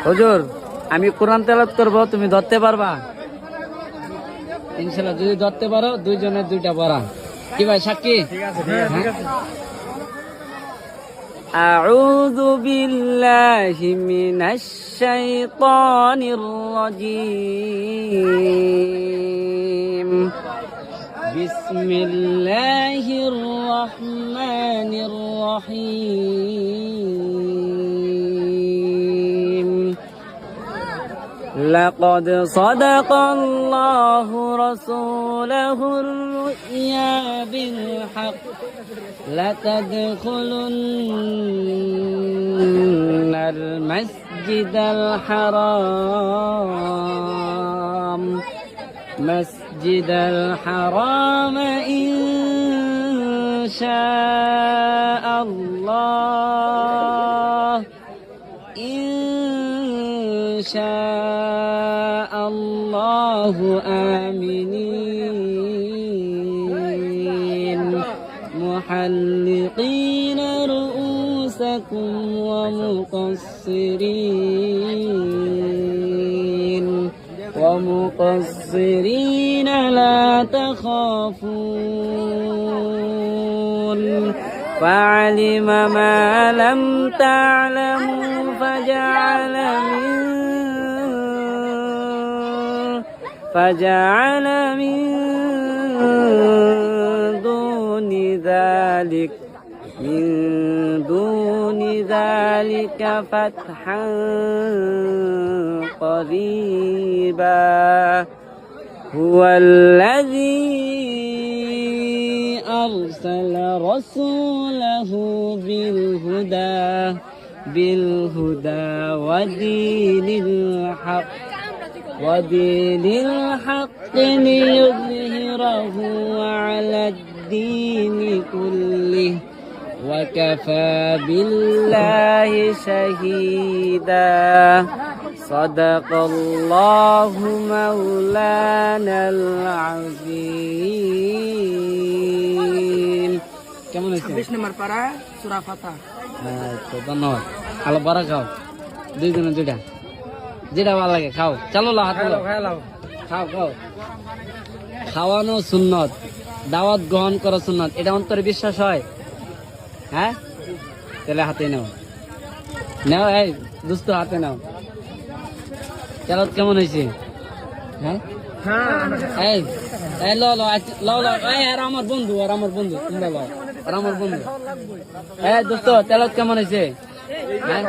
হুজুর আমি কোরআন তেলাওয়াত করব, তুমি ধরতে পারবা? ইনশাআল্লাহ যদি ধরতে পারো দুইজনের দুইটা পড়া। কি ভাই সাক্ষী? ঠিক আছে ঠিক আছে। أعوذ بالله من الشيطان الرجيم. بسم الله الرحمن الرحيم. لقد صدق الله رسوله الرؤيا بالحق لتدخلن المسجد الحرام إن شاء الله آمنين محلقين رؤوسكم ومقصرين لا تخافون فعلم ما لم تعلموا فجعل من دون ذلك فتحا قريبا. هو الذي أرسل رسوله بالهدى ودين الحق ليظهره على الدين كله وكفى بالله شهيدا. صدق الله مولانا العظيم. কেমন হয়েছে? 26 নম্বর পারা সূরা ফাতিহা। আচ্ছা ধন্যবাদ। আলো বড় খাও, দুইজনে দুইটা, যেটা ভালো লাগে খাও। চলো হাত খাও। খাওয়ানো সুন্নত, দাওয়াত গ্রহণ করা সুন্নত, এটা অন্তরে বিশ্বাস হয়? হ্যাঁ, তাহলে হাতে নাও। এই দোস্ত হাতে নাও। তেলাওয়াত কেমন হয়েছে? হ্যাঁ এই লো আর আমার বন্ধু তোমরা লো, আর আমার বন্ধু। দোস্ত তেলাওয়াত কেমন হয়েছে? হ্যাঁ